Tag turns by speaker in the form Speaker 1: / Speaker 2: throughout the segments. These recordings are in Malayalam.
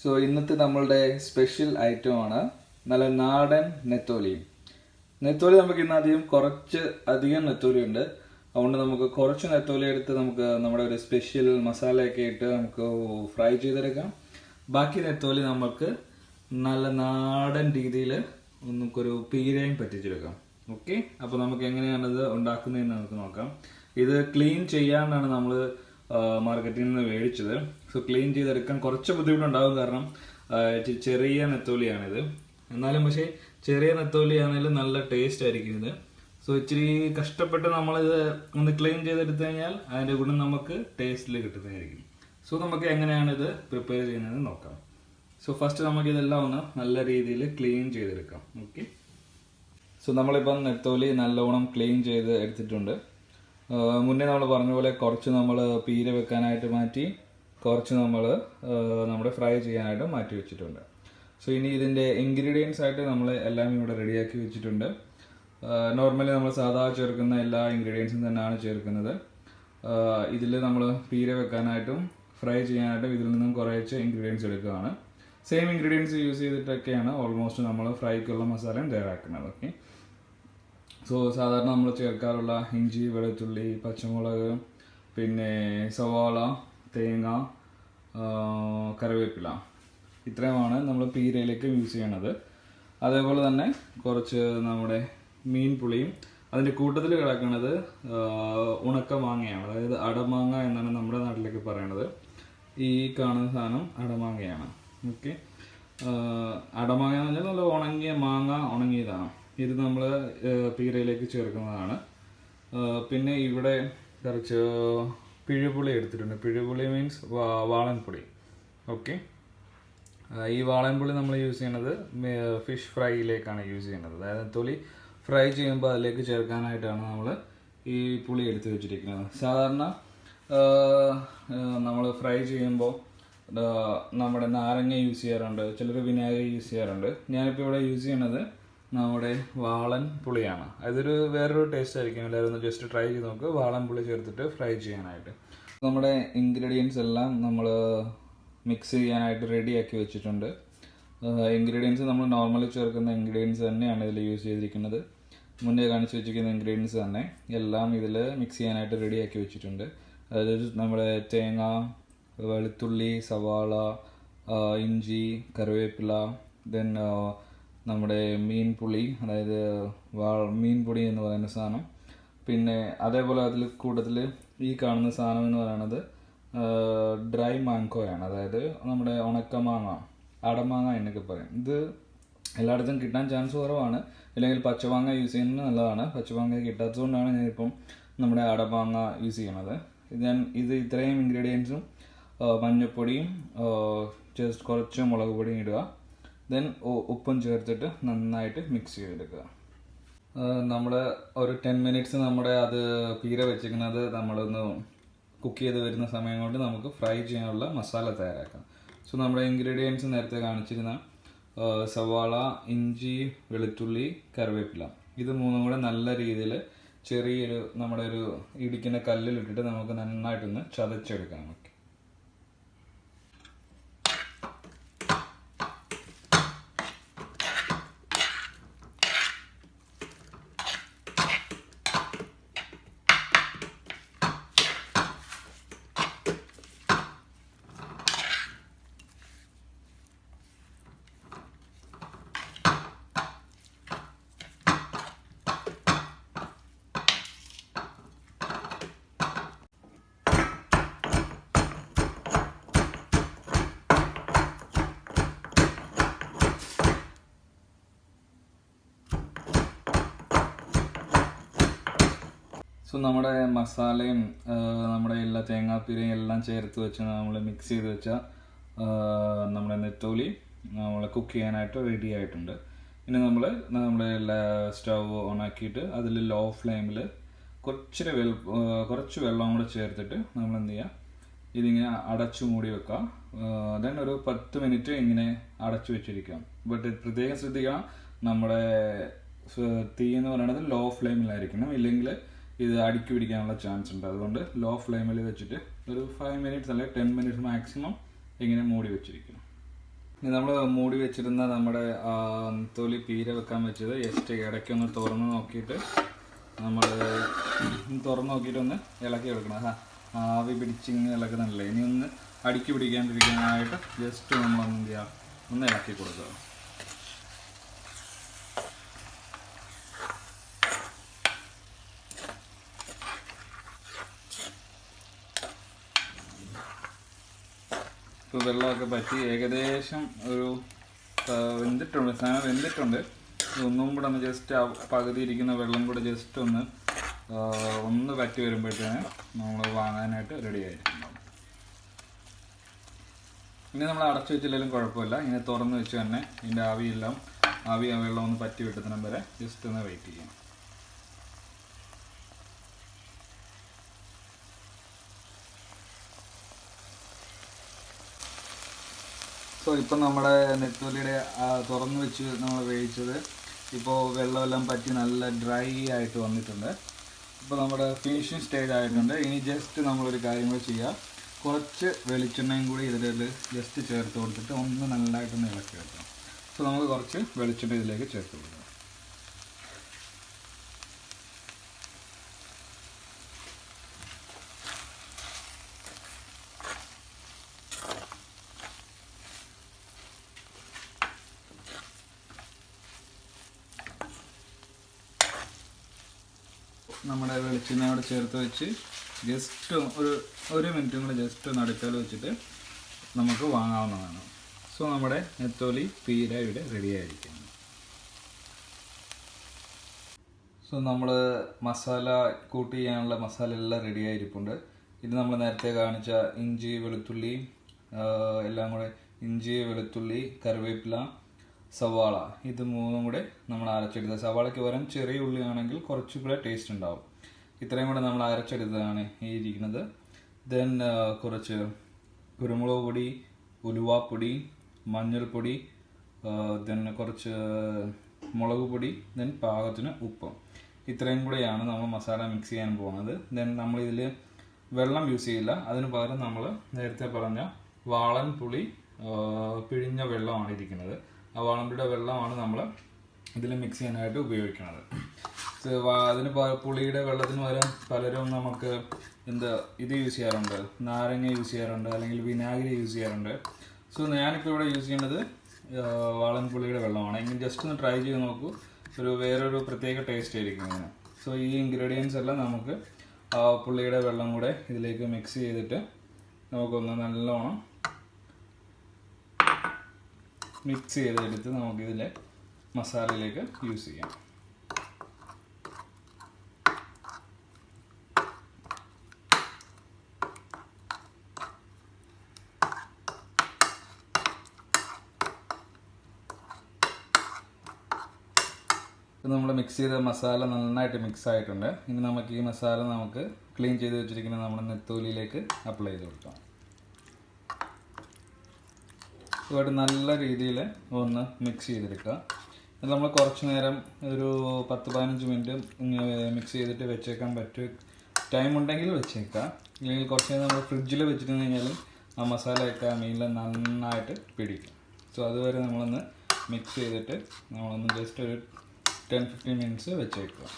Speaker 1: സോ ഇന്നത്തെ നമ്മളുടെ സ്പെഷ്യൽ ഐറ്റമാണ് നല്ല നാടൻ നെത്തോലി. നെത്തോലി നമുക്ക് ഇന്ന് അധികം നെത്തോലി ഉണ്ട്. അതുകൊണ്ട് നമുക്ക് കുറച്ച് നെത്തോലി എടുത്ത് നമുക്ക് നമ്മുടെ ഒരു സ്പെഷ്യൽ മസാലയൊക്കെ ഇട്ട് നമുക്ക് ഫ്രൈ ചെയ്തെടുക്കാം. ബാക്കി നെത്തോലി നമുക്ക് നല്ല നാടൻ രീതിയിൽ നമുക്കൊരു പീരയും പറ്റിച്ചെടുക്കാം. ഓക്കെ, അപ്പോൾ നമുക്ക് എങ്ങനെയാണിത് ഉണ്ടാക്കുന്നതെന്ന് നമുക്ക് നോക്കാം. ഇത് ക്ലീൻ ചെയ്യാനാണ് നമ്മൾ മാർക്കറ്റിൽ നിന്ന് മേടിച്ചത്. സോ ക്ലീൻ ചെയ്തെടുക്കാൻ കുറച്ച് ബുദ്ധിമുട്ടുണ്ടാകും, കാരണം ചെറിയ നെത്തോലിയാണിത്. എന്നാലും പക്ഷേ ചെറിയ നെത്തോലി ആണെങ്കിലും നല്ല ടേസ്റ്റ് ആയിരിക്കും ഇത്. സോ ഇച്ചിരി കഷ്ടപ്പെട്ട് നമ്മളിത് ഒന്ന് ക്ലീൻ ചെയ്തെടുത്തു കഴിഞ്ഞാൽ അതിൻ്റെ ഗുണം നമുക്ക് ടേസ്റ്റിൽ കിട്ടുന്നതായിരിക്കും. സോ നമുക്ക് എങ്ങനെയാണ് ഇത് പ്രിപ്പയർ ചെയ്യുന്നത് നോക്കാം. സോ ഫസ്റ്റ് നമുക്ക് ഇതെല്ലാം ഒന്ന് നല്ല രീതിയിൽ ക്ലീൻ ചെയ്തെടുക്കാം. ഓക്കെ, സോ നമ്മളിപ്പം നെത്തോലി നല്ലോണം ക്ലീൻ ചെയ്ത് എടുത്തിട്ടുണ്ട്. മുന്നേ നമ്മൾ പറഞ്ഞ പോലെ കുറച്ച് നമ്മൾ പീര വെക്കാനായിട്ട് മാറ്റി, കുറച്ച് നമ്മൾ നമ്മുടെ ഫ്രൈ ചെയ്യാനായിട്ട് മാറ്റി വെച്ചിട്ടുണ്ട്. സോ ഇനി ഇതിൻ്റെ ഇൻഗ്രീഡിയൻസ് ആയിട്ട് നമ്മൾ എല്ലാം ഇവിടെ റെഡിയാക്കി വെച്ചിട്ടുണ്ട്. നോർമലി നമ്മൾ സാധാ ചേർക്കുന്ന എല്ലാ ഇൻഗ്രീഡിയൻസും തന്നെയാണ് ചേർക്കുന്നത്. ഇതിൽ നമ്മൾ പീര വെക്കാനായിട്ടും ഫ്രൈ ചെയ്യാനായിട്ടും ഇതിൽ നിന്നും കുറച്ച് ഇൻഗ്രീഡിയൻസ് എടുക്കുകയാണ്. സെയിം ഇൻഗ്രീഡിയൻസ് യൂസ് ചെയ്തിട്ടൊക്കെയാണ് ഓൾമോസ്റ്റ് നമ്മൾ ഫ്രൈക്കുള്ള മസാലയും തയ്യാറാക്കുന്നത്. ഓക്കെ, സോ സാധാരണ നമ്മൾ ചേർക്കാറുള്ള ഇഞ്ചി, വെളുത്തുള്ളി, പച്ചമുളക്, പിന്നെ സവാള, തേങ്ങ, കറിവേപ്പില, ഇത്രയുമാണ് നമ്മൾ പീരയിലേക്ക് യൂസ് ചെയ്യണത്. അതേപോലെ തന്നെ കുറച്ച് നമ്മുടെ മീൻ പുളിയും, അതിൻ്റെ കൂട്ടത്തിൽ കിടക്കുന്നത് ഉണക്ക മാങ്ങയാണ്, അതായത് അടമാങ്ങ എന്നാണ് നമ്മുടെ നാട്ടിലേക്ക് പറയണത്. ഈ കാണുന്ന സാധനം അടമാങ്ങയാണ്. ഓക്കെ, അടമാങ്ങ എന്ന് പറഞ്ഞാൽ നല്ല ഉണങ്ങിയ മാങ്ങ, ഉണങ്ങിയതാണ്. ഇത് നമ്മൾ പീരയിലേക്ക് ചേർക്കുന്നതാണ്. പിന്നെ ഇവിടെ കുറച്ച് പിഴുപുളി എടുത്തിട്ടുണ്ട്. പിഴുപുളി മീൻസ് വാളൻപുളി. ഓക്കെ, ഈ വാളൻപുളി നമ്മൾ യൂസ് ചെയ്യുന്നത് ഫിഷ് ഫ്രൈയിലേക്കാണ് യൂസ് ചെയ്യുന്നത്. അതായത് തൊലി ഫ്രൈ ചെയ്യുമ്പോൾ അതിലേക്ക് ചേർക്കാനായിട്ടാണ് നമ്മൾ ഈ പുളി എടുത്ത് വെച്ചിരിക്കുന്നത്. സാധാരണ നമ്മൾ ഫ്രൈ ചെയ്യുമ്പോൾ നമ്മുടെ നാരങ്ങ യൂസ് ചെയ്യാറുണ്ട്, ചിലർ വിനാഗിരി യൂസ് ചെയ്യാറുണ്ട്. ഞാനിപ്പോൾ ഇവിടെ യൂസ് ചെയ്യണത് നമ്മുടെ വാളൻ പുളിയാണ്. അതൊരു വേറൊരു ടേസ്റ്റ് ആയിരിക്കും. എല്ലാവരും ഒന്ന് ജസ്റ്റ് ട്രൈ ചെയ്ത് നോക്ക്, വാളൻ പുളി ചേർത്തിട്ട് ഫ്രൈ ചെയ്യാനായിട്ട്. നമ്മുടെ ഇൻഗ്രീഡിയൻസ് എല്ലാം നമ്മൾ മിക്സ് ചെയ്യാനായിട്ട് റെഡിയാക്കി വെച്ചിട്ടുണ്ട്. ഇൻഗ്രീഡിയൻസ് നമ്മൾ നോർമലി ചേർക്കുന്ന ഇൻഗ്രീഡിയൻസ് തന്നെയാണ് ഇതിൽ യൂസ് ചെയ്തിരിക്കുന്നത്. മുന്നേ കാണിച്ച് വെച്ചിരിക്കുന്ന ഇൻഗ്രീഡിയൻസ് തന്നെ എല്ലാം ഇതിൽ മിക്സ് ചെയ്യാനായിട്ട് റെഡിയാക്കി വെച്ചിട്ടുണ്ട്. അതായത് നമ്മുടെ തേങ്ങ, വെളുത്തുള്ളി, സവാള, ഇഞ്ചി, കറിവേപ്പില, ദെൻ നമ്മുടെ മീൻ പുളി, അതായത് മീൻ പൊടി എന്ന് പറയുന്ന സാധനം. പിന്നെ അതേപോലെ അതിൽ കൂട്ടത്തിൽ ഈ കാണുന്ന സാധനം എന്ന് പറയുന്നത് ഡ്രൈ മാങ്കോയാണ്, അതായത് നമ്മുടെ ഉണക്കമാങ്ങ, അടമാങ്ങ എന്നൊക്കെ പറയും. ഇത് എല്ലായിടത്തും കിട്ടാൻ ചാൻസ് കുറവാണ്, അല്ലെങ്കിൽ പച്ചമാങ്ങ യൂസ് ചെയ്യുന്നത് നല്ലതാണ്. പച്ചമാങ്ങ കിട്ടാത്തതുകൊണ്ടാണ് ഞാനിപ്പം നമ്മുടെ അടമാങ്ങ യൂസ് ചെയ്യണത്. ഇത് ഇത്രയും ഇൻഗ്രീഡിയൻസും മഞ്ഞൾപ്പൊടിയും ജസ്റ്റ് കുറച്ച് മുളക് പൊടിയും ഇടുക. ദെൻ ഉപ്പും ചേർത്തിട്ട് നന്നായിട്ട് മിക്സ് ചെയ്തെടുക്കുക. നമ്മൾ ഒരു 10 മിനിറ്റ്സ് നമ്മുടെ അത് പീര വെച്ചിരിക്കുന്നത് നമ്മളൊന്ന് കുക്ക് ചെയ്ത് വരുന്ന സമയം കൊണ്ട് നമുക്ക് ഫ്രൈ ചെയ്യാനുള്ള മസാല തയ്യാറാക്കാം. സോ നമ്മുടെ ഇൻഗ്രീഡിയൻസ് നേരത്തെ കാണിച്ചിരുന്ന സവാള, ഇഞ്ചി, വെളുത്തുള്ളി, കറിവേപ്പില, ഇത് മൂന്നും കൂടെ നല്ല രീതിയിൽ ചെറിയൊരു നമ്മുടെ ഒരു ഇടിക്കുന്ന കല്ലിലിട്ടിട്ട് നമുക്ക് നന്നായിട്ടൊന്ന് ചതച്ചെടുക്കാം. ഓക്കെ, സോ നമ്മുടെ മസാലയും നമ്മുടെ എല്ലാ തേങ്ങാപ്പീരയും എല്ലാം ചേർത്ത് വെച്ച് നമ്മൾ മിക്സ് ചെയ്ത് വെച്ച നമ്മുടെ നെത്തോലി നമ്മൾ കുക്ക് ചെയ്യാനായിട്ട് റെഡി ആയിട്ടുണ്ട്. ഇനി നമ്മുടെ സ്റ്റവ് ഓൺ ആക്കിയിട്ട് അതിൽ ലോ ഫ്ലെയിമിൽ കുറച്ച് വെള്ളം കൂടെ ചേർത്തിട്ട് നമ്മൾ എന്ത് ചെയ്യുക, ഇതിങ്ങനെ അടച്ചു മൂടി വെക്കാം. ദെൻ ഒരു 10 മിനിറ്റ് ഇങ്ങനെ അടച്ചു വെച്ചിരിക്കാം. ബട്ട് പ്രത്യേകം ശ്രദ്ധിക്കണം, നമ്മുടെ തീ എന്ന് പറയുന്നത് ലോ ഫ്ലെയിമിലായിരിക്കണം, ഇല്ലെങ്കിൽ ഇത് അടുക്കി പിടിക്കാനുള്ള ചാൻസ് ഉണ്ട്. അതുകൊണ്ട് ലോ ഫ്ലെയിമിൽ വെച്ചിട്ട് ഒരു 5 മിനിറ്റ്സ് അല്ലെങ്കിൽ 10 മിനിറ്റ്സ് മാക്സിമം ഇങ്ങനെ മൂടി വെച്ചിരിക്കണം. ഇനി നമ്മൾ മൂടി വെച്ചിരുന്ന നമ്മുടെ നെത്തോലി പീര വെക്കാൻ വെച്ചത് ജസ്റ്റ് ഇടയ്ക്കൊന്ന് തുറന്ന് നോക്കിയിട്ട് നമ്മൾ ഒന്ന് ഇളക്കി എടുക്കണം. ആവി പിടിച്ചിങ്ങനെ ഇളക്കുന്നില്ലേ, ഇനി ഒന്ന് അടുക്കി പിടിക്കാണ്ടിരിക്കാനായിട്ട് ജസ്റ്റ് നമ്മളൊന്ന് എന്ത് ചെയ്യുക, ഒന്ന് ഇളക്കി കൊടുക്കുക. ഇപ്പോൾ വെള്ളമൊക്കെ പറ്റി ഏകദേശം ഒരു വെന്തിട്ടുണ്ട്, സാധനം വെന്തിട്ടുണ്ട്. ഒന്നും കൂടെ ഒന്ന് ജസ്റ്റ് പകുതി ഇരിക്കുന്ന വെള്ളം കൂടെ ജസ്റ്റ് ഒന്ന് പറ്റി വരുമ്പോഴത്തേന് നമ്മൾ വാങ്ങാനായിട്ട് റെഡി ആയിട്ടുണ്ടാവും. ഇനി നമ്മൾ അടച്ചു വെച്ചില്ലെങ്കിലും കുഴപ്പമില്ല, ഇങ്ങനെ തുറന്ന് വെച്ച് തന്നെ ഇതിൻ്റെ ആവി ആ വെള്ളം ഒന്ന് പറ്റി കിട്ടുന്നതിനും വരെ ജസ്റ്റ് ഒന്ന് വെയിറ്റ് ചെയ്യാം. സോ ഇപ്പം നമ്മുടെ നെത്തോലിയുടെ തുറന്ന് വെച്ച് നമ്മൾ വേവിച്ചത് ഇപ്പോൾ വെള്ളമെല്ലാം പറ്റി നല്ല ഡ്രൈ ആയിട്ട് വന്നിട്ടുണ്ട്. ഇപ്പോൾ നമ്മുടെ ഫിനിഷിങ് സ്റ്റേജ് ആയിട്ടുണ്ട്. ഇനി ജസ്റ്റ് നമ്മളൊരു കാര്യം കൂടി ചെയ്യുക, കുറച്ച് വെളിച്ചെണ്ണയും കൂടി ഇതിൽ ജസ്റ്റ് ചേർത്ത് കൊടുത്തിട്ട് ഒന്ന് നല്ലതായിട്ടൊന്ന് ഇളക്കി വെക്കാം. സോ നമുക്ക് കുറച്ച് വെളിച്ചെണ്ണ ഇതിലേക്ക് ചേർത്ത് കൊടുക്കാം. നമ്മുടെ വെളിച്ചെണ്ണയോട് ചേർത്ത് വെച്ച് ജസ്റ്റ് ഒരു മിനിറ്റും കൂടെ ജസ്റ്റ് ഒന്ന് അടുപ്പിൽ വെച്ചിട്ട് നമുക്ക് വാങ്ങാവുന്നതാണ്. സോ നമ്മുടെ നെത്തോലി പീര ഇവിടെ റെഡി ആയിരിക്കുന്നു. സോ നമ്മൾ മസാല കൂട്ടി ചെയ്യാനുള്ള മസാല എല്ലാം റെഡി ആയിരിപ്പുണ്ട്. ഇത് നമ്മൾ നേരത്തെ കാണിച്ച ഇഞ്ചി വെളുത്തുള്ളി എല്ലാം കൂടെ, ഇഞ്ചി വെളുത്തുള്ളി കറിവേപ്പില സവാള, ഇത് മൂന്നും കൂടെ നമ്മൾ അരച്ചെടുത്തത്. സവാളയ്ക്ക് പകരം ചെറിയ ഉള്ളി ആണെങ്കിൽ കുറച്ചുകൂടെ ടേസ്റ്റ് ഉണ്ടാവും. ഇത്രയും കൂടെ നമ്മൾ അരച്ചെടുത്തതാണ് ഈ ഇരിക്കുന്നത്. ദെൻ കുറച്ച് കുരുമുളക് പൊടി, ഉലുവാപ്പൊടി, മഞ്ഞൾപ്പൊടി, ദെൻ കുറച്ച് മുളക് പൊടി, ദെൻ പാകത്തിന് ഉപ്പ്. ഇത്രയും കൂടെയാണ് നമ്മൾ മസാല മിക്സ് ചെയ്യാൻ പോകുന്നത്. ദെൻ നമ്മളിതിൽ വെള്ളം യൂസ് ചെയ്യില്ല, അതിന് പകരം നമ്മൾ നേരത്തെ പറഞ്ഞ വാളൻ പുളി പിഴിഞ്ഞ വെള്ളമാണ് ഇരിക്കുന്നത്. ആ വാളൻപുളിയുടെ വെള്ളമാണ് നമ്മൾ ഇതിൽ മിക്സ് ചെയ്യാനായിട്ട് ഉപയോഗിക്കുന്നത്. അതിന് പുളിയുടെ വെള്ളത്തിന് പകരം പലരും നമുക്ക് ഇത് യൂസ് ചെയ്യാറുണ്ട്, നാരങ്ങ യൂസ് ചെയ്യാറുണ്ട്, അല്ലെങ്കിൽ വിനാഗിരി യൂസ് ചെയ്യാറുണ്ട്. സോ ഞാനിപ്പോൾ ഇവിടെ യൂസ് ചെയ്യുന്നത് വാളൻപുളിയുടെ വെള്ളമാണ്. എങ്കിൽ ജസ്റ്റ് ഒന്ന് ട്രൈ ചെയ്ത് നോക്കൂ, വേറൊരു പ്രത്യേക ടേസ്റ്റ് ആയിരിക്കും ഇതിന്. സോ ഈ ഇൻഗ്രീഡിയൻസ് എല്ലാം നമുക്ക് പുളിയുടെ വെള്ളം കൂടെ ഇതിലേക്ക് മിക്സ് ചെയ്തിട്ട് നമുക്കൊന്ന് നല്ലോണം മിക്സ് ചെയ്തെടുത്ത് നമുക്കിതിലെ മസാലയിലേക്ക് യൂസ് ചെയ്യാം. നമ്മൾ മിക്സ് ചെയ്ത മസാല നന്നായിട്ട് മിക്സ് ആയിട്ടുണ്ട്. ഇനി നമുക്ക് ഈ മസാല ക്ലീൻ ചെയ്ത് വെച്ചിരിക്കുന്ന നമ്മുടെ നെത്തോലിയിലേക്ക് അപ്ലൈ ചെയ്ത് കൊടുക്കാം. ഇതുമായിട്ട് നല്ല രീതിയിൽ ഒന്ന് മിക്സ് ചെയ്തെടുക്കുക. ഇത് നമ്മൾ കുറച്ച് നേരം ഒരു 10-15 മിനിറ്റ് മിക്സ് ചെയ്തിട്ട് വെച്ചേക്കാൻ പറ്റും. ടൈം ഉണ്ടെങ്കിൽ വെച്ചേക്കാം, ഇല്ലെങ്കിൽ കുറച്ച് നേരം നമ്മൾ ഫ്രിഡ്ജിൽ വെച്ചിട്ട് കഴിഞ്ഞാലും ആ മസാലയൊക്കെ ആ മീനിൽ നന്നായിട്ട് പിടിക്കും. സോ അതുവരെ നമ്മളൊന്ന് മിക്സ് ചെയ്തിട്ട് നമ്മളൊന്ന് ജസ്റ്റ് ഒരു 10-15 മിനിറ്റ്സ് വെച്ചേക്കുക.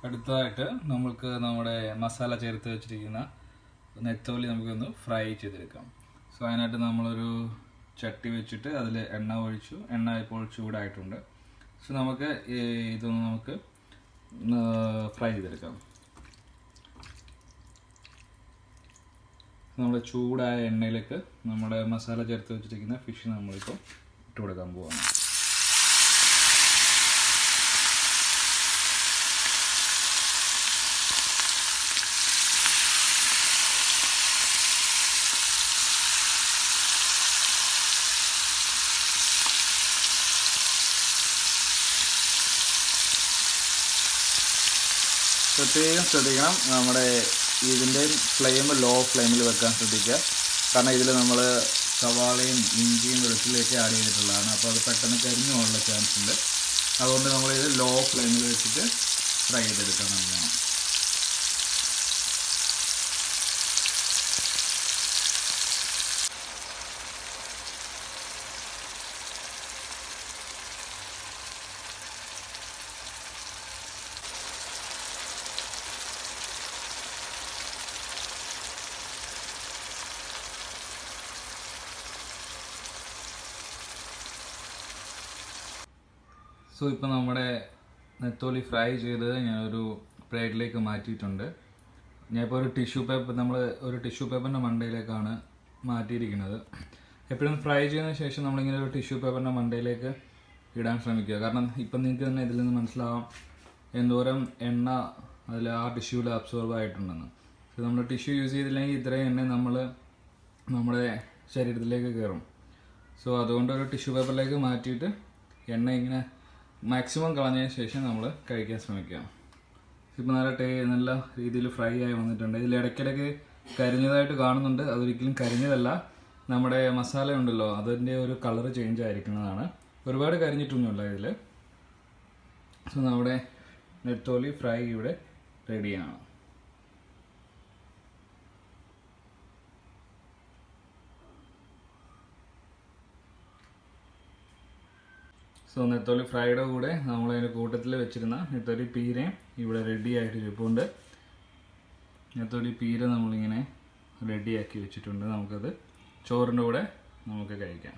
Speaker 1: അടുത്തതായിട്ട് നമുക്ക് നമ്മുടെ മസാല ചേർത്ത് വെച്ചിരിക്കുന്ന നെത്തോലി നമുക്കൊന്ന് ഫ്രൈ ചെയ്തെടുക്കാം. സോ അതിനായിട്ട് നമ്മളൊരു ചട്ടി വെച്ചിട്ട് അതിൽ എണ്ണ ഒഴിച്ചു. എണ്ണ ഇപ്പോൾ ചൂടായിട്ടുണ്ട്. സോ ഇതൊന്ന് ഫ്രൈ ചെയ്തെടുക്കാം. നമ്മുടെ ചൂടായ എണ്ണയിലേക്ക് നമ്മുടെ മസാല ചേർത്ത് വെച്ചിരിക്കുന്ന ഫിഷ് നമ്മളിപ്പോൾ ഇട്ട് കൊടുക്കാൻ പോവാണ്. പ്രത്യേകം ശ്രദ്ധിക്കണം, നമ്മുടെ ഇതിൻ്റെ ഫ്ലെയിം ലോ ഫ്ലെയിമിൽ വെക്കാൻ ശ്രദ്ധിക്കുക. കാരണം ഇതിൽ നമ്മൾ സവാളയും ഇഞ്ചിയും വെളുത്തുള്ളിയൊക്കെ ആഡ് ചെയ്തിട്ടുള്ളതാണ്. അപ്പോൾ അത് പെട്ടെന്ന് കരിഞ്ഞു പോകാനുള്ള ചാൻസ് ഉണ്ട്. അതുകൊണ്ട് നമ്മളിത് ലോ ഫ്ലെയിമിൽ വെച്ചിട്ട് ഫ്രൈ ചെയ്തെടുക്കാൻ നല്ലതാണ്. സോ ഇപ്പോൾ നമ്മുടെ നെത്തോലി ഫ്രൈ ചെയ്ത് ഞാനൊരു പ്ലേറ്റിലേക്ക് മാറ്റിയിട്ടുണ്ട്. ഞാനിപ്പോൾ ഒരു ടിഷ്യൂ പേപ്പറിൻ്റെ മണ്ടയിലേക്കാണ് മാറ്റിയിരിക്കുന്നത്. എപ്പോഴും ഫ്രൈ ചെയ്തതിന് ശേഷം നമ്മളിങ്ങനെ ഒരു ടിഷ്യൂ പേപ്പറിൻ്റെ മണ്ടയിലേക്ക് ഇടാൻ ശ്രമിക്കുക. കാരണം ഇപ്പം നിങ്ങൾക്ക് തന്നെ ഇതിൽ നിന്ന് മനസ്സിലാവാം എന്തോരം എണ്ണ അതിൽ ആ ടിഷ്യൂവിൽ അബ്സോർബ് ആയിട്ടുണ്ടെന്ന്. സോ നമ്മൾ ടിഷ്യൂ യൂസ് ചെയ്തില്ലെങ്കിൽ ഇത്രയും എണ്ണ നമ്മുടെ ശരീരത്തിലേക്ക് കയറും. സോ അതുകൊണ്ട് ഒരു ടിഷ്യൂ പേപ്പറിലേക്ക് മാറ്റിയിട്ട് എണ്ണ ഇങ്ങനെ മാക്സിമം കളഞ്ഞതിന് ശേഷം നമ്മൾ കഴിക്കാൻ ശ്രമിക്കുക. ഇപ്പോൾ നല്ല രീതിയിൽ ഫ്രൈ ആയി വന്നിട്ടുണ്ട്. ഇതിൽ ഇടയ്ക്കിടയ്ക്ക് കരിഞ്ഞതായിട്ട് കാണുന്നുണ്ട്. അതൊരിക്കലും കരിഞ്ഞതല്ല, നമ്മുടെ മസാല ഉണ്ടല്ലോ അതിൻ്റെ ഒരു കളർ ചേഞ്ച് ആയിരിക്കുന്നതാണ്. ഒരുപാട് കരിഞ്ഞിട്ടൊന്നുമില്ല ഇതിൽ. സോ നമ്മുടെ നെത്തോലി ഫ്രൈ ഇവിടെ റെഡിയാണ്. സോ നെത്തോലി ഫ്രൈയുടെ കൂടെ നമ്മളതിൻ്റെ കൂട്ടത്തിൽ വെച്ചിരുന്ന നെത്തോലി പീരയും ഇവിടെ റെഡി ആയിട്ട് ഇരിപ്പുണ്ട്. നെത്തോലി പീര നമ്മളിങ്ങനെ റെഡിയാക്കി വെച്ചിട്ടുണ്ട്. നമുക്കത് ചോറിൻ്റെ കൂടെ നമുക്ക് കഴിക്കാം.